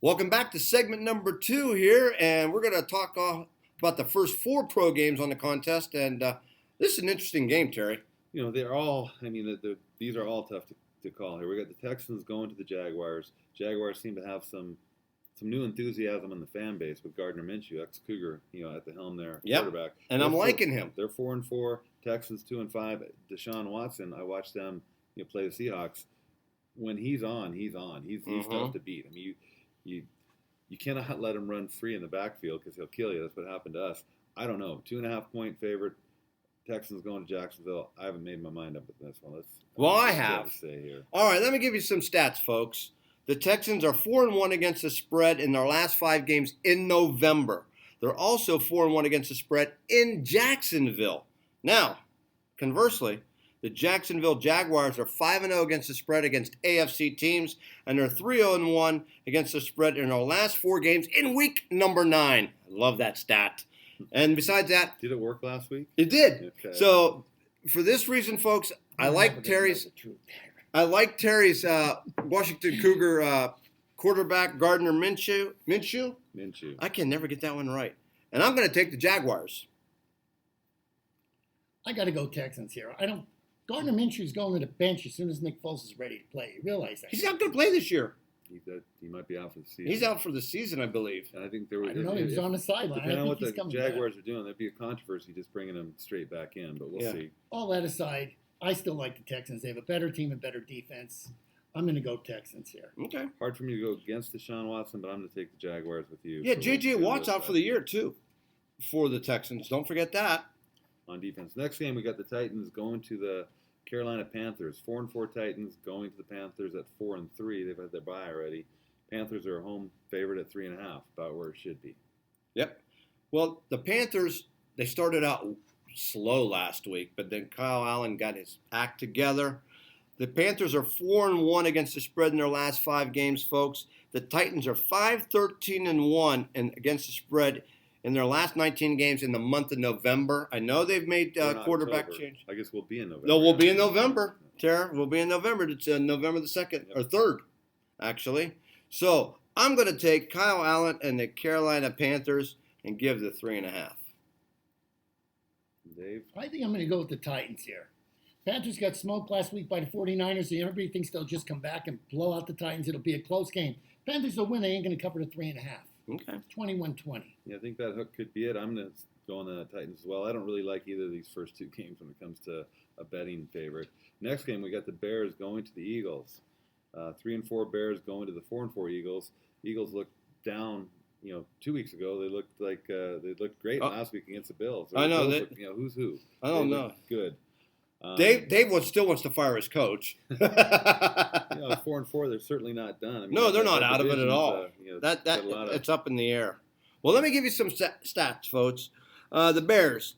Welcome back to segment number 2 here, and we're going to talk about the first 4 pro games on the contest, and this is an interesting game, Terry. You know, they're all, these are all tough to call here. We got the Texans going to the Jaguars. Jaguars seem to have some new enthusiasm in the fan base with Gardner Minshew, ex-Cougar, at the helm there, quarterback. And I'm liking him. They're 4-4. Texans 2-5. Deshaun Watson, I watched them, play the Seahawks. When he's on, he's on. He's tough to beat. I mean, you cannot let him run free in the backfield because he'll kill you. That's what happened to us. I don't know. 2.5-point favorite. Texans going to Jacksonville. I haven't made my mind up with this one. I have. All right, let me give you some stats, folks. The Texans are 4-1 against the spread in their last 5 games in November. They're also 4-1 against the spread in Jacksonville. Now, conversely, the Jacksonville Jaguars are 5-0 against the spread against AFC teams, and they're 3-0-1 against the spread in their last 4 games in week number 9. I love that stat. And besides that, did it work last week? It did. Okay. So, for this reason, folks, I like Terry's Washington Cougar quarterback Gardner Minshew. Minshew. I can never get that one right. And I'm going to take the Jaguars. I got to go Texans here. Gardner Minshew's going to the bench as soon as Nick Foles is ready to play. You realize that? He's not going to play this year. He might be out for the season. He's out for the season, I believe. And I think he was on the sideline. Depending on what the Jaguars are doing, there'd be a controversy just bringing him straight back in, but we'll see. All that aside, I still like the Texans. They have a better team and better defense. I'm going to go Texans here. Okay. Hard for me to go against Deshaun Watson, but I'm going to take the Jaguars with you. Yeah, J.J. Watt's out for the year, too, for the Texans. Don't forget that. On defense. Next game, we got the Titans going to the Carolina Panthers. 4-4 Titans going to the Panthers at 4-3. They've had their bye already. Panthers are a home favorite at 3.5, about where it should be. Yep. Well, the Panthers, they started out slow last week, but then Kyle Allen got his act together. The Panthers are 4-1 against the spread in their last 5 games, folks. The Titans are 5-13-1 against the spread in their last 19 games in the month of November. I know they've made quarterback change. I guess we'll be in November. No, we'll be in November, Tara. We'll be in November. It's November the 2nd or 3rd, actually. So I'm going to take Kyle Allen and the Carolina Panthers and give the 3.5. Dave? I think I'm going to go with the Titans here. Panthers got smoked last week by the 49ers, so everybody thinks they'll just come back and blow out the Titans. It'll be a close game. Panthers will win. They ain't going to cover the 3.5. Okay. 21-20. Yeah, I think that hook could be it. I'm going to go on the Titans as well. I don't really like either of these first 2 games when it comes to a betting favorite. Next game, we got the Bears going to the Eagles. 3-4 Bears going to the 4-4 Eagles. Eagles looked down, 2 weeks ago. They looked like they looked great last week against the Bills. I know that. Who's who? I don't know. Good. Dave still wants to fire his coach. 4-4, they're certainly not done. No, they're not out of it at all. It's up in the air. Well, let me give you some stats, folks. The Bears,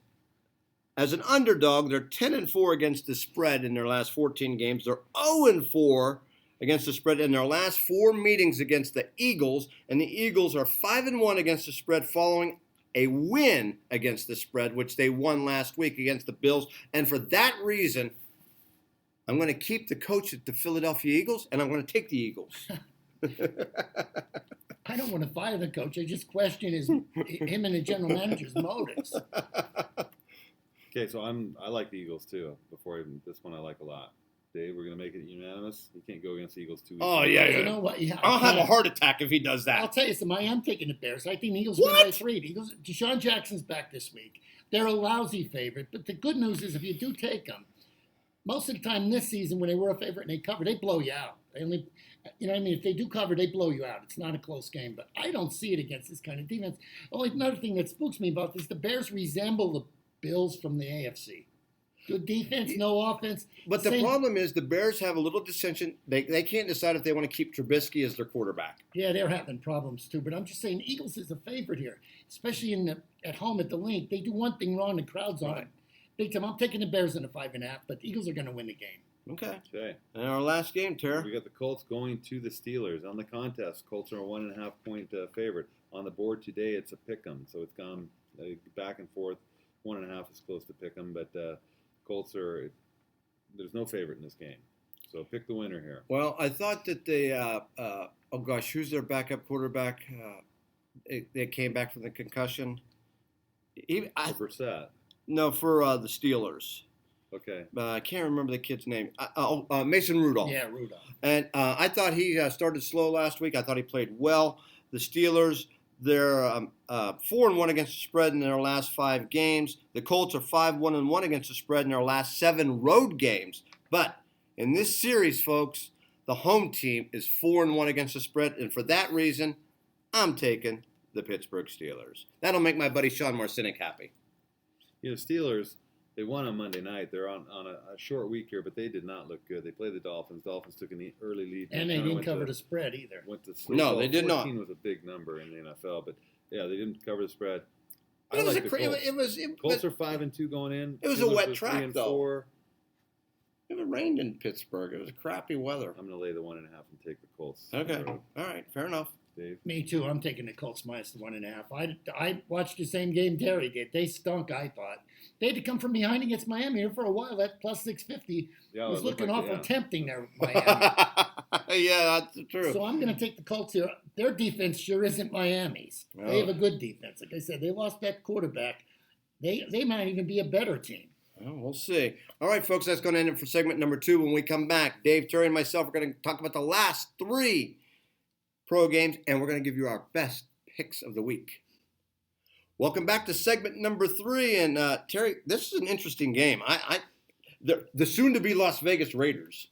as an underdog, they're 10-4 against the spread in their last 14 games. They're 0-4 against the spread in their last 4 meetings against the Eagles, and the Eagles are 5-1 against the spread following a win against the spread, which they won last week against the Bills. And for that reason, I'm going to keep the coach at the Philadelphia Eagles, and I'm going to take the Eagles. I don't want to fire the coach. I just question him and the general manager's motives. Okay, so I like the Eagles too. This one I like a lot. Dave, we're going to make it unanimous. You can't go against the Eagles 2 weeks. Oh, yeah. You know what? Yeah, I'll have a heart attack if he does that. I'll tell you something. I am taking the Bears. I think the Eagles win by 3. Deshaun Jackson's back this week. They're a lousy favorite, but the good news is if you do take them, most of the time this season when they were a favorite and they cover, they blow you out. They only, if they do cover, they blow you out. It's not a close game, but I don't see it against this kind of defense. Only another thing that spooks me about this, the Bears resemble the Bills from the AFC. Good defense, no offense. But the problem is the Bears have a little dissension. They can't decide if they want to keep Trubisky as their quarterback. Yeah, they're having problems too. But I'm just saying Eagles is a favorite here, especially at home at the Link. They do one thing wrong, the crowd's on it. Big time. I'm taking the Bears in a 5.5, but the Eagles are going to win the game. Okay. And our last game, Tara. We got the Colts going to the Steelers. On the contest, Colts are a 1.5-point favorite. On the board today, it's a pick 'em. So it's gone back and forth. 1.5 is close to pick 'em, but Colts there's no favorite in this game. So pick the winner here. Well, I thought that oh gosh, who's their backup quarterback? They came back from the concussion. Brissett. No, for the Steelers. Okay. I can't remember the kid's name. Mason Rudolph. Yeah, Rudolph. And I thought he started slow last week. I thought he played well. The Steelers, they're 4-1 against the spread in their last 5 games. The Colts are 5-1-1 against the spread in their last 7 road games. But in this series, folks, the home team is 4-1 against the spread. And for that reason, I'm taking the Pittsburgh Steelers. That'll make my buddy Sean Marcinick happy. Steelers, they won on Monday night. They're on a short week here, but they did not look good. They played the Dolphins. Dolphins took an early lead. And they didn't cover the spread either. Went to sleep. No, they did not. 14 was a big number in the NFL, but yeah, they didn't cover the spread. It was Colts are 5-2 going in. It was a wet track, 3-4. though. It rained in Pittsburgh. It was crappy weather. I'm going to lay the 1.5 and take the Colts. Okay. All right. Fair enough. Dave? Me too. I'm taking the Colts minus the 1.5. I watched the same game Terry did. They stunk, I thought. They had to come from behind against Miami here for a while. That plus 650 was looking awful tempting there, Miami. Yeah, that's true. So I'm going to take the Colts here. Their defense sure isn't Miami's. Oh. They have a good defense. Like I said, they lost that quarterback. They might even be a better team. Well, we'll see. All right, folks, that's going to end it for segment number 2. When we come back, Dave, Terry, and myself are going to talk about the last 3 pro games, and we're going to give you our best picks of the week. Welcome back to segment number 3, and Terry, this is an interesting game. The soon-to-be Las Vegas Raiders.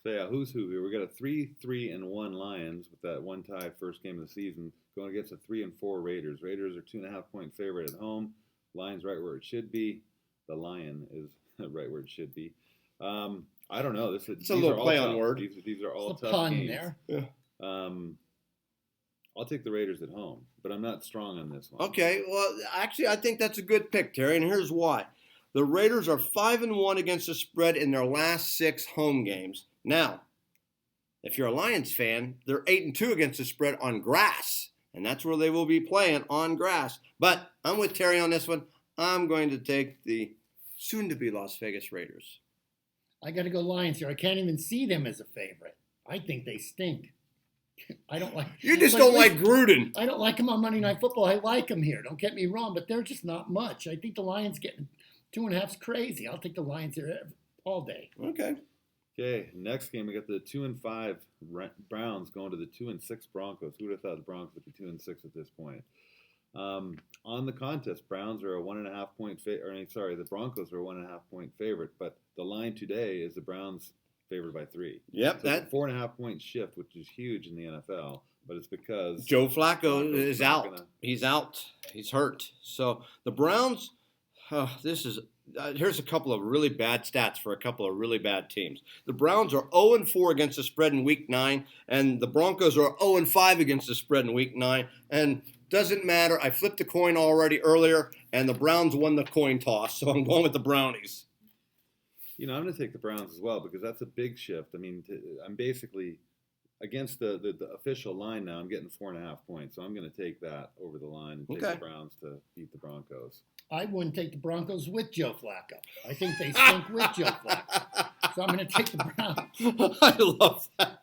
So yeah, who's who here? We got a 3-3-1 Lions with that one tie first game of the season going against a 3-4 Raiders. Raiders are 2.5-point favorite at home. Lions right where it should be. The Lion is right where it should be. I don't know. It's a little play on word. These are all tough pun games. There. Yeah. I'll take the Raiders at home, but I'm not strong on this one. Okay, well, actually, I think that's a good pick, Terry, and here's why. The Raiders are 5-1 against the spread in their last 6 home games. Now, if you're a Lions fan, they're 8-2 against the spread on grass, and that's where they will be playing, on grass. But I'm with Terry on this one. I'm going to take the soon-to-be Las Vegas Raiders. I got to go Lions here. I can't even see them as a favorite. I think they stink. I don't like. You just don't like Gruden. I don't like them on Monday Night Football. I like them here. Don't get me wrong, but they're just not much. I think the Lions getting 2.5's crazy. I'll take the Lions here all day. Okay. Okay. Next game, we got the 2-5 Browns going to the 2-6 Broncos. Who would have thought the Broncos would be 2-6 at this point? On the contest, Browns are a 1.5 point favorite. The Broncos are a 1.5 point favorite, but the line today is the Browns favored by 3. Yep, so that 4.5 point shift, which is huge in the NFL, but it's because Joe Flacco is out. He's out. He's hurt. So the Browns. Here's a couple of really bad stats for a couple of really bad teams. The Browns are 0-4 against the spread in Week 9, and the Broncos are 0-5 against the spread in Week 9. And doesn't matter. I flipped the coin already earlier, and the Browns won the coin toss, so I'm going with the Brownies. I'm going to take the Browns as well because that's a big shift. I mean, I'm basically against the official line now. I'm getting 4.5 points, so I'm going to take that over the line and take the Browns to beat the Broncos. I wouldn't take the Broncos with Joe Flacco. I think they stink with Joe Flacco. So I'm going to take the Browns. I love that.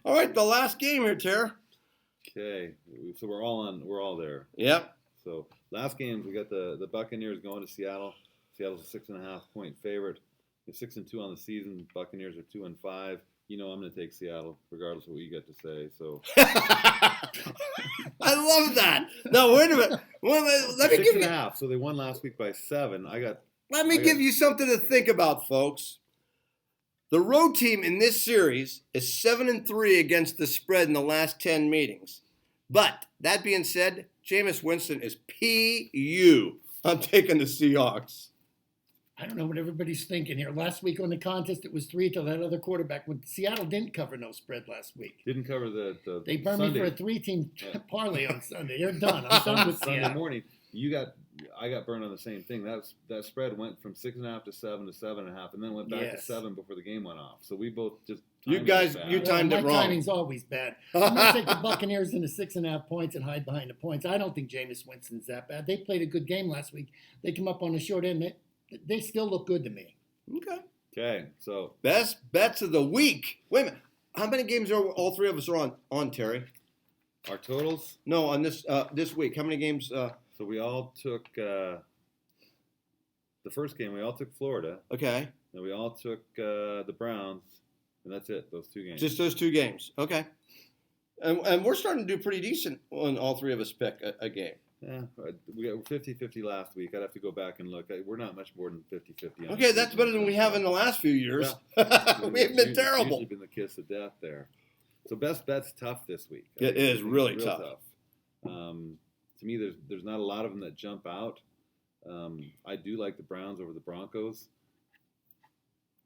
All right, the last game here, Tara. Okay, so we're all there. Yep. So last games, we got the Buccaneers going to Seattle. Seattle's a 6.5 point favorite. They're 6-2 on the season. Buccaneers are 2-5. I'm going to take Seattle, regardless of what you got to say. So I love that. No, wait a minute. Let me give you 6.5. So they won last week by 7. Let me give you something to think about, folks. The road team in this series is 7-3 against the spread in the last 10 meetings. But that being said, Jameis Winston is PU. I'm taking the Seahawks. I don't know what everybody's thinking here. Last week on the contest, it was 3 to that other quarterback. When Seattle didn't cover no spread last week. Didn't cover the They burned Sunday. me for a 3-team parlay on Sunday. They're done. I'm done with Sunday Seattle. morning. I got burned on the same thing. That spread went from 6.5 to 7 to 7.5, and then went back to 7 before the game went off. So we both just timed it wrong. My timing's always bad. I'm going to take the Buccaneers into 6.5 points and hide behind the points. I don't think Jameis Winston's that bad. They played a good game last week. They come up on the short end. They still look good to me. Okay. Okay, so best bets of the week. Wait a minute. How many games are all three of us are on Terry? our totals. No, on this week. How many games? So we all took the first game. We all took Florida. Okay. And we all took the Browns, and that's it. Those 2 games. Just those 2 games. Okay. And we're starting to do pretty decent when all three of us pick a game. Yeah, we got 50-50 last week. I'd have to go back and look. We're not much more than 50-50. Okay, that's better than we have in the last few years. Yeah. We have been terrible. Usually been the kiss of death there. So best bet's tough this week. It is really real tough. To me, there's not a lot of them that jump out. I do like the Browns over the Broncos.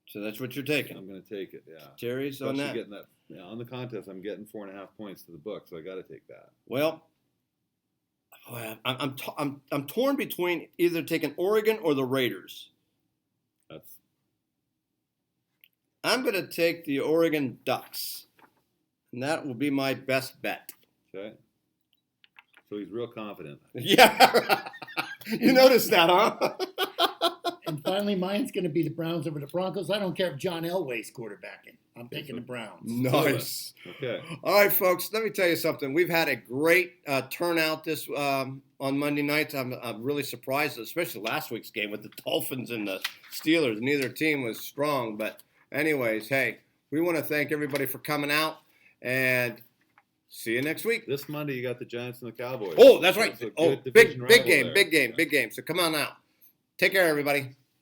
So that's what you're taking. I'm going to take it. Yeah. Terry's Especially on that. Getting that on the contest, I'm getting 4.5 points to the book, so I got to take that. Well, I'm torn between either taking Oregon or the Raiders. I'm going to take the Oregon Ducks, and that will be my best bet. Okay. So he's real confident. Yeah. You noticed that, huh? And finally, mine's going to be the Browns over the Broncos. I don't care if John Elway's quarterbacking. I'm taking the Browns. Nice. Okay. All right, folks. Let me tell you something. We've had a great turnout this on Monday nights. I'm really surprised, especially last week's game with the Dolphins and the Steelers. Neither team was strong, but anyways, hey, we want to thank everybody for coming out and see you next week. This Monday, you got the Giants and the Cowboys. Oh, that's right. That's Oh, big game. So come on out. Take care, everybody.